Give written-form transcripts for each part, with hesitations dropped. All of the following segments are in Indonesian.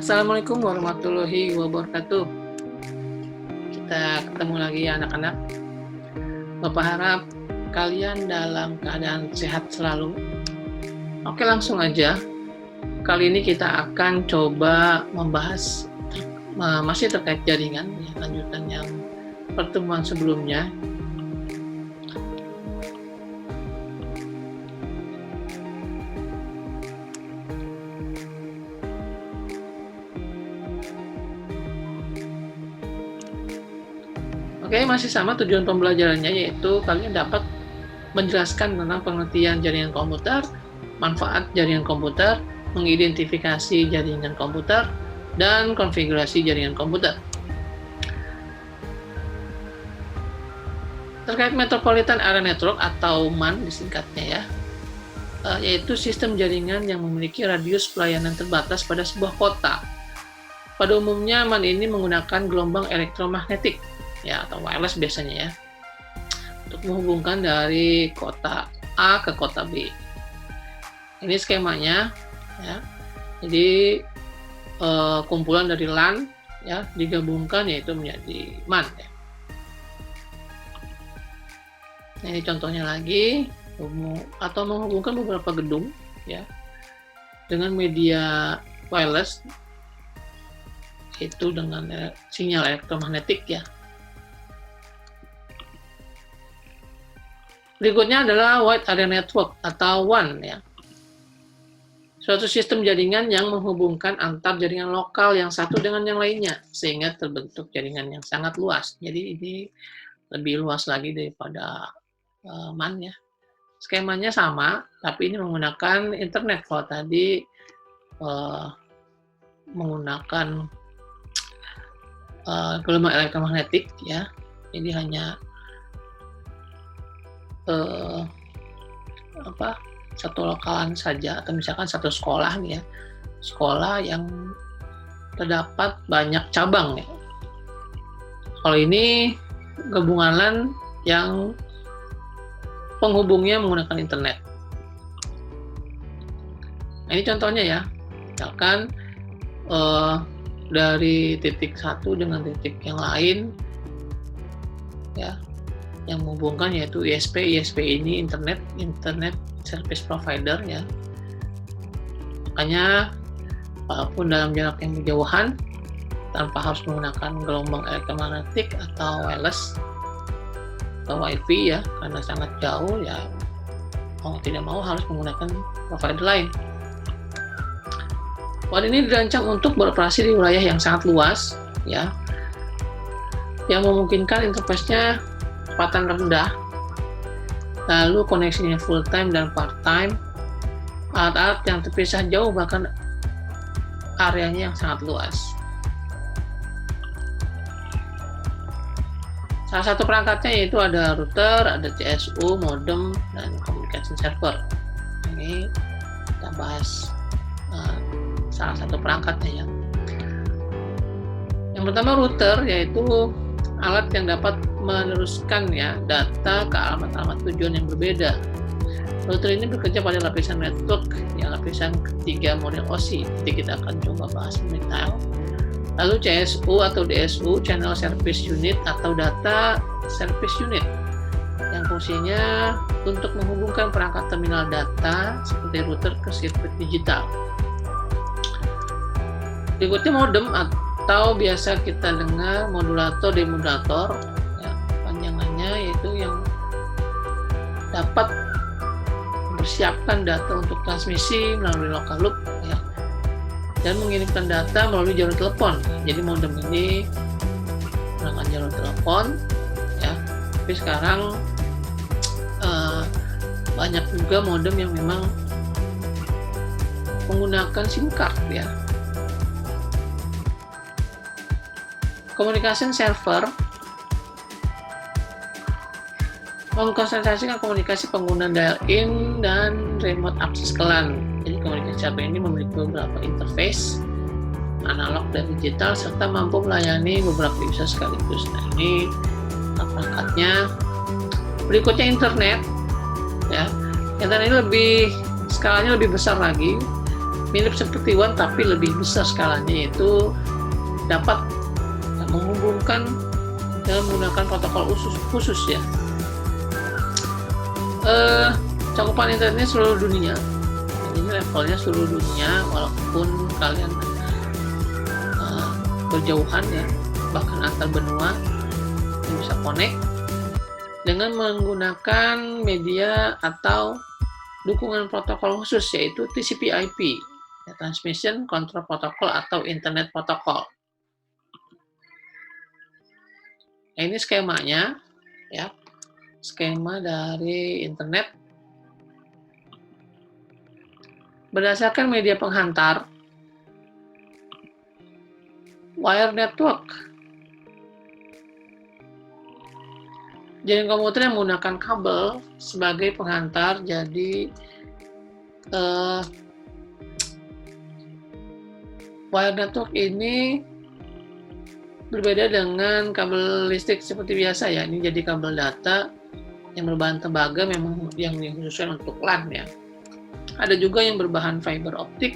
Assalamualaikum warahmatullahi wabarakatuh. Kita ketemu lagi ya anak-anak. Bapak harap kalian dalam keadaan sehat selalu. Oke, langsung aja. Kali ini kita akan coba membahas masih terkait jaringan, ya, lanjutan yang pertemuan sebelumnya. Oke, masih sama tujuan pembelajarannya, yaitu kalian dapat menjelaskan tentang pengertian jaringan komputer, manfaat jaringan komputer, mengidentifikasi jaringan komputer, dan konfigurasi jaringan komputer. Terkait Metropolitan Area Network atau MAN disingkatnya ya, yaitu sistem jaringan yang memiliki radius pelayanan terbatas pada sebuah kota. Pada umumnya MAN ini menggunakan gelombang elektromagnetik ya, atau wireless biasanya ya, untuk menghubungkan dari kota A ke kota B. Ini skemanya ya. Jadi kumpulan dari LAN ya digabungkan yaitu menjadi MAN ya. Nah, ini contohnya lagi, atau menghubungkan beberapa gedung ya dengan media wireless, yaitu dengan sinyal elektromagnetik ya. Berikutnya adalah Wide Area Network atau WAN ya. Suatu sistem jaringan yang menghubungkan antar jaringan lokal yang satu dengan yang lainnya sehingga terbentuk jaringan yang sangat luas. Jadi ini lebih luas lagi daripada MAN ya. Skemanya sama, tapi ini menggunakan internet. Kalau tadi menggunakan gelombang elektromagnetik ya. Ini hanya satu lokalan saja, atau misalkan satu sekolah nih ya, sekolah yang terdapat banyak cabang ya. Kalau ini gabungan LAN yang penghubungnya menggunakan internet. Nah, ini contohnya ya, misalkan dari titik satu dengan titik yang lain ya, yang menghubungkan yaitu ISP. ISP ini Internet Service Provider ya. Makanya walaupun dalam jarak yang berjauhan, tanpa harus menggunakan gelombang elektromagnetik atau wireless atau WiFi ya, karena sangat jauh ya, mau tidak mau harus menggunakan provider lain. WAN ini dirancang untuk beroperasi di wilayah yang sangat luas ya, yang memungkinkan interface-nya kecepatan rendah, lalu koneksinya full time dan part time, alat-alat yang terpisah jauh, bahkan areanya yang sangat luas. Salah satu perangkatnya yaitu ada router, ada CSU, modem, dan communication server. Ini kita bahas salah satu perangkatnya ya. Yang pertama router, yaitu alat yang dapat meneruskan ya data ke alamat-alamat tujuan yang berbeda. Router ini bekerja pada lapisan network, yang lapisan ketiga model OSI. Jadi kita akan coba bahas detail. Lalu CSU atau DSU, Channel Service Unit atau Data Service Unit, yang fungsinya untuk menghubungkan perangkat terminal data seperti router ke sirkuit digital. Berikutnya modem atau biasa kita dengar modulator demodulator ya, panjangannya yaitu yang dapat mempersiapkan data untuk transmisi melalui local loop ya, dan mengirimkan data melalui jalur telepon. Jadi modem ini menggunakan jalur telepon ya, tapi sekarang banyak juga modem yang memang menggunakan SIM card ya. Communication server mengkonsentrasikan komunikasi pengguna dial-in dan remote access ke LAN. Jadi komunikasi server ini memiliki beberapa interface analog dan digital serta mampu melayani beberapa user sekaligus. Nah, ini perangkatnya. Berikutnya internet ya. Internet ini skalanya lebih besar lagi. mirip seperti WAN tapi lebih besar skalanya, yaitu dapat menghubungkan dengan menggunakan protokol khusus ya. Cakupan internetnya seluruh dunia. Ini levelnya seluruh dunia, walaupun kalian berjauhan ya, bahkan antar benua yang bisa connect dengan menggunakan media atau dukungan protokol khusus, yaitu TCP/IP, ya, Transmission Control Protocol atau Internet Protocol. Nah, ini skemanya ya, skema dari internet berdasarkan media penghantar. Wire network, jaringan komputer yang menggunakan kabel sebagai penghantar. Jadi wire network ini berbeda dengan kabel listrik seperti biasa ya. Ini jadi kabel data yang berbahan tembaga, memang yang dikhususkan untuk LAN ya. Ada juga yang berbahan fiber optik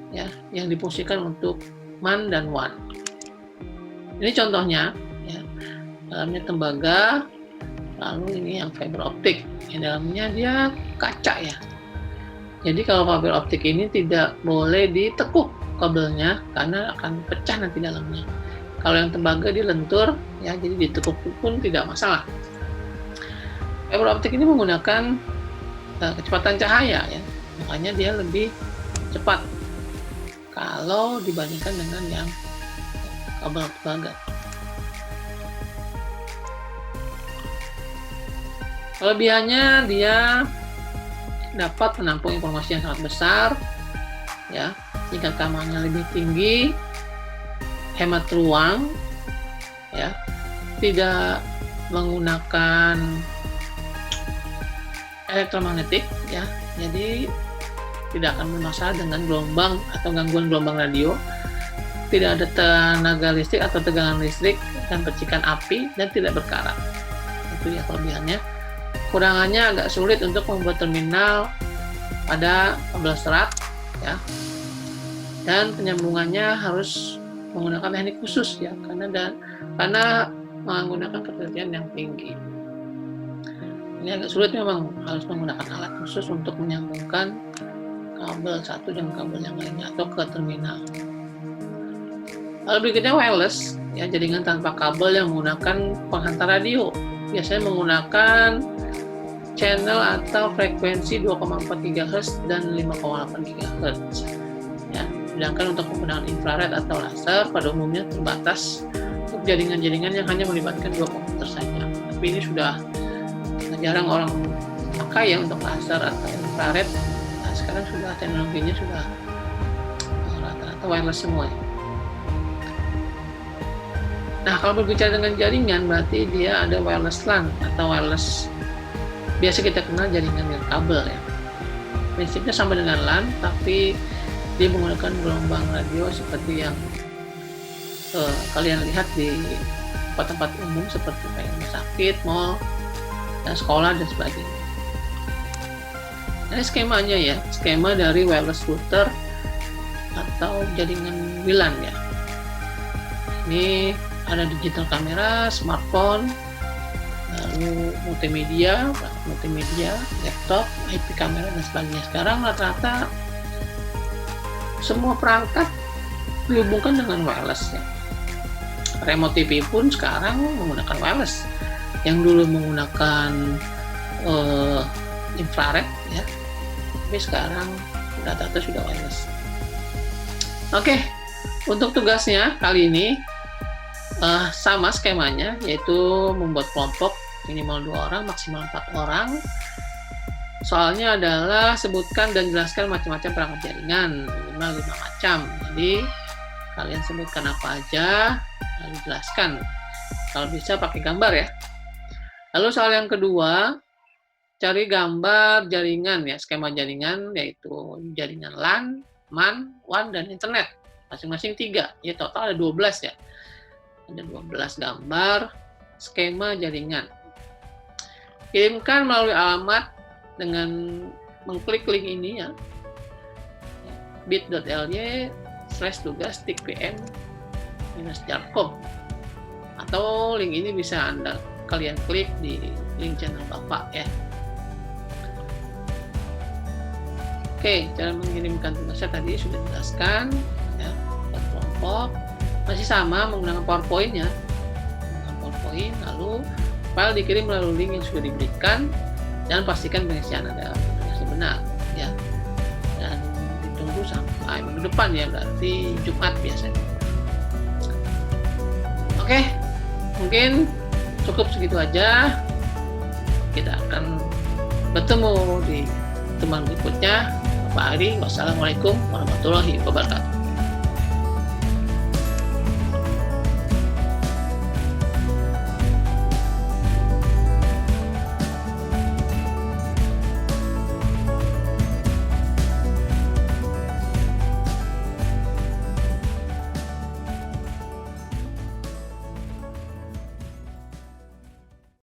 ya, yang difungsikan untuk MAN dan WAN. Ini contohnya ya, dalamnya tembaga, lalu ini yang fiber optik, yang dalamnya dia kaca ya. Jadi kalau fiber optik ini tidak boleh ditekuk kabelnya karena akan pecah nanti dalamnya. Kalau yang tembaga dia lentur ya, jadi ditekuk pun tidak masalah. Fiber optik ini menggunakan kecepatan cahaya ya, makanya dia lebih cepat kalau dibandingkan dengan yang kabel tembaga. Kelebihannya dia dapat menampung informasi yang sangat besar ya, tingkat keamanannya lebih tinggi, hemat ruang ya, tidak menggunakan elektromagnetik ya, jadi tidak akan bermasalah dengan gelombang atau gangguan gelombang radio, tidak ada tenaga listrik atau tegangan listrik dan percikan api, dan tidak berkarat. Itu ya kelebihannya. Kurangannya agak sulit untuk membuat terminal pada kabel serat ya, dan penyambungannya harus menggunakan teknik khusus ya, karena menggunakan ketelitian yang tinggi. Ini agak sulit, memang harus menggunakan alat khusus untuk menyambungkan kabel satu dengan kabel yang lainnya atau ke terminal. Lalu berikutnya wireless ya, jaringan tanpa kabel yang menggunakan penghantar radio, biasanya menggunakan channel atau frekuensi 2,4 GHz dan 5,8 GHz ya. Sedangkan untuk penggunaan infrared atau laser pada umumnya terbatas untuk jaringan-jaringan yang hanya melibatkan dua komputer saja. Tapi ini sudah jarang orang pakai ya untuk laser atau infrared. Nah, sekarang sudah teknologinya sudah rata-rata wireless semua ya. Nah, kalau berbicara dengan jaringan, berarti dia ada wireless LAN atau wireless, biasa kita kenal jaringan dengan kabel ya. Prinsipnya sama dengan LAN, tapi dia menggunakan gelombang radio seperti yang kalian lihat di tempat-tempat umum seperti rumah sakit, mall, dan sekolah dan sebagainya. Ini skemanya ya, skema dari wireless router atau jaringan WLAN ya. Ini ada digital kamera, smartphone, lalu multimedia, laptop, IP kamera dan sebagainya. Sekarang rata-rata semua perangkat dihubungkan dengan wireless ya. Remote TV pun sekarang menggunakan wireless. Yang dulu menggunakan infrared ya, tapi sekarang rata-rata sudah wireless. Oke, untuk tugasnya kali ini sama skemanya, yaitu membuat kelompok minimal 2 orang, maksimal 4 orang. Soalnya adalah sebutkan dan jelaskan macam-macam perangkat jaringan, minimal 5 macam. Jadi kalian sebutkan apa aja, lalu jelaskan. Kalau bisa pakai gambar ya. Lalu soal yang kedua, cari gambar jaringan ya, skema jaringan, yaitu jaringan LAN, MAN, WAN, dan internet. Masing-masing 3, ya total ada 12 ya. Ada 12 gambar skema jaringan. Kirimkan melalui alamat dengan mengklik link ini ya. bit.ly/tugas-tikpm-jarkom, atau link ini bisa kalian klik di link channel Bapak ya. Oke, cara mengirimkan tugasnya tadi sudah dijelaskan ya, buat kelompok. Masih sama menggunakan PowerPoint ya. Menggunakan PowerPoint, lalu file dikirim melalui link yang sudah diberikan dan pastikan pengisian Anda benar ya. Dan ditunggu sampai minggu depan ya, berarti Jumat biasanya. Oke, mungkin cukup segitu aja. Kita akan bertemu di teman berikutnya. Pak Ari, wassalamualaikum warahmatullahi wabarakatuh.